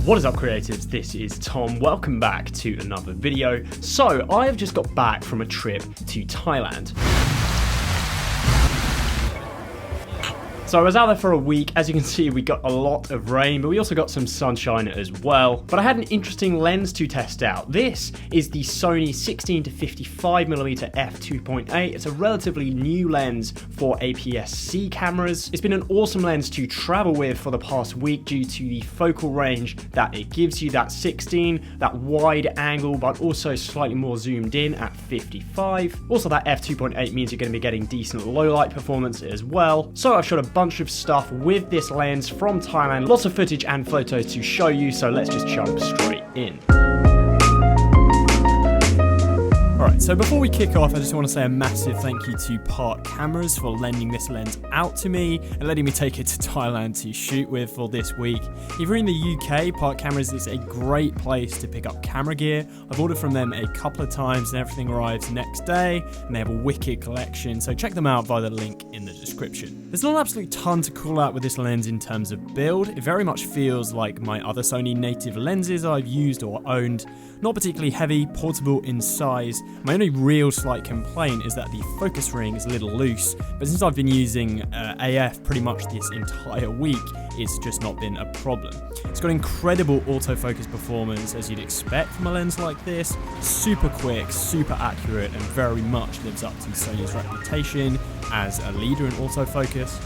What is up, creatives? This is Tom. Welcome back to another video. So I have just got back from a trip to Thailand. So I was out there for a week. As you can see, we got a lot of rain, but we also got some sunshine as well. But I had an interesting lens to test out. This is the Sony 16 to 55mm f2.8. It's a relatively new lens for aps-c cameras. It's been an awesome lens to travel with for the past week due to the focal range that it gives you, that 16, that wide angle, but also slightly more zoomed in at 55. Also, that f2.8 means you're going to be getting decent low light performance as well. So I've shot a bunch of stuff with this lens from Thailand, lots of footage and photos to show you, so let's just jump straight in. Alright, so before we kick off, I just want to say a massive thank you to Park Cameras for lending this lens out to me and letting me take it to Thailand to shoot with for this week. If you're in the UK, Park Cameras is a great place to pick up camera gear. I've ordered from them a couple of times and everything arrives next day, and they have a wicked collection, so check them out via the link in the description. There's not an absolute ton to call out with this lens in terms of build. It very much feels like my other Sony native lenses I've used or owned. Not particularly heavy, portable in size. My only real slight complaint is that the focus ring is a little loose, but since I've been using AF pretty much this entire week, it's just not been a problem. It's got incredible autofocus performance as you'd expect from a lens like this. Super quick, super accurate, and very much lives up to Sony's reputation as a leader in autofocus.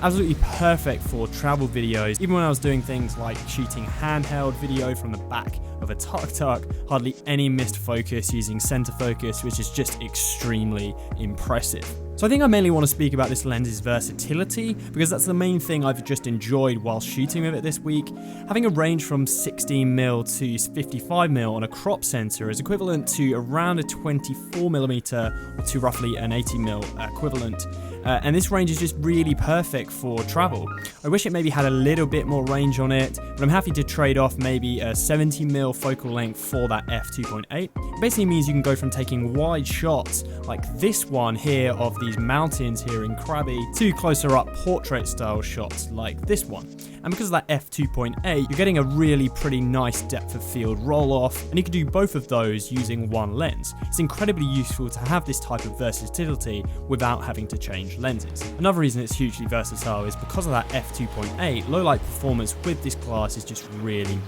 Absolutely perfect for travel videos. Even when I was doing things like shooting handheld video from the back of a tuk-tuk, hardly any missed focus using center focus, which is just extremely impressive. So I think I mainly want to speak about this lens's versatility, because that's the main thing I've just enjoyed while shooting with it this week. Having a range from 16mm to 55mm on a crop sensor is equivalent to around a 24mm or to roughly an 80mm equivalent. And this range is just really perfect for travel. I wish it maybe had a little bit more range on it, but I'm happy to trade off maybe a 70mm focal length for that f2.8. It basically means you can go from taking wide shots like this one here of these mountains here in Krabi to closer up portrait style shots like this one. And because of that f2.8, you're getting a really pretty nice depth of field roll off, and you can do both of those using one lens. It's incredibly useful to have this type of versatility without having to change lenses. Another reason it's hugely versatile is because of that f2.8, low light performance with this glass is just really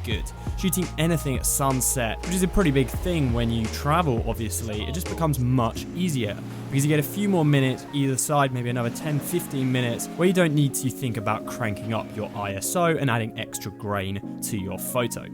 good. Shooting anything at sunset, which is a pretty big thing when you travel obviously, it just becomes much easier because you get a few more minutes either side, maybe another 10-15 minutes where you don't need to think about cranking up your ISO and adding extra grain to your photo.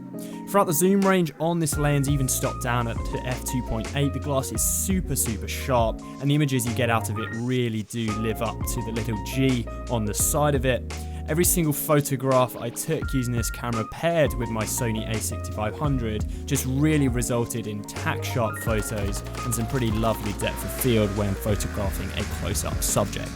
Throughout the zoom range on this lens, even stopped down at the f2.8, the glass is super sharp, and the images you get out of it really do live up to the little G on the side of it. Every single photograph I took using this camera paired with my Sony a6500 just really resulted in tack sharp photos and some pretty lovely depth of field when photographing a close-up subject.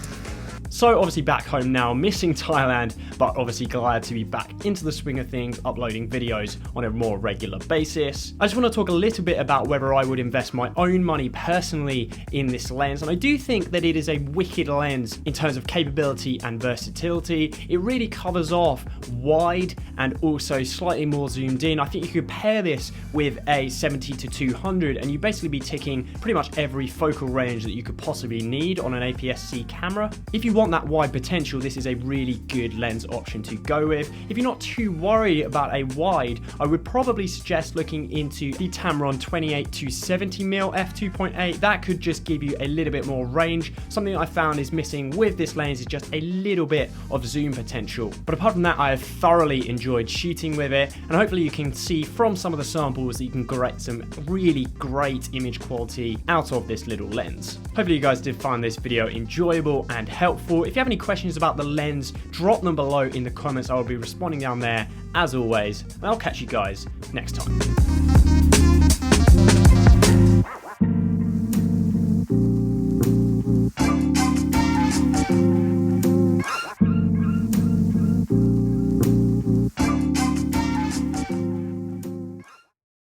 So obviously back home now, missing Thailand, but obviously glad to be back into the swing of things, uploading videos on a more regular basis. I just want to talk a little bit about whether I would invest my own money personally in this lens, and I do think that it is a wicked lens in terms of capability and versatility. It really covers off wide and also slightly more zoomed in. I think you could pair this with a 70 to 200 and you basically be ticking pretty much every focal range that you could possibly need on an aps-c camera. If you want that wide potential, this is a really good lens option to go with. If you're not too worried about a wide, I would probably suggest looking into the Tamron 28 to 70mm f2.8. That could just give you a little bit more range. Something I found is missing with this lens is just a little bit of zoom potential. But apart from that, I have thoroughly enjoyed shooting with it, and hopefully you can see from some of the samples that you can get some really great image quality out of this little lens. Hopefully you guys did find this video enjoyable and helpful. If you have any questions about the lens, drop them below in the comments. I will be responding down there as always, and I'll catch you guys next time.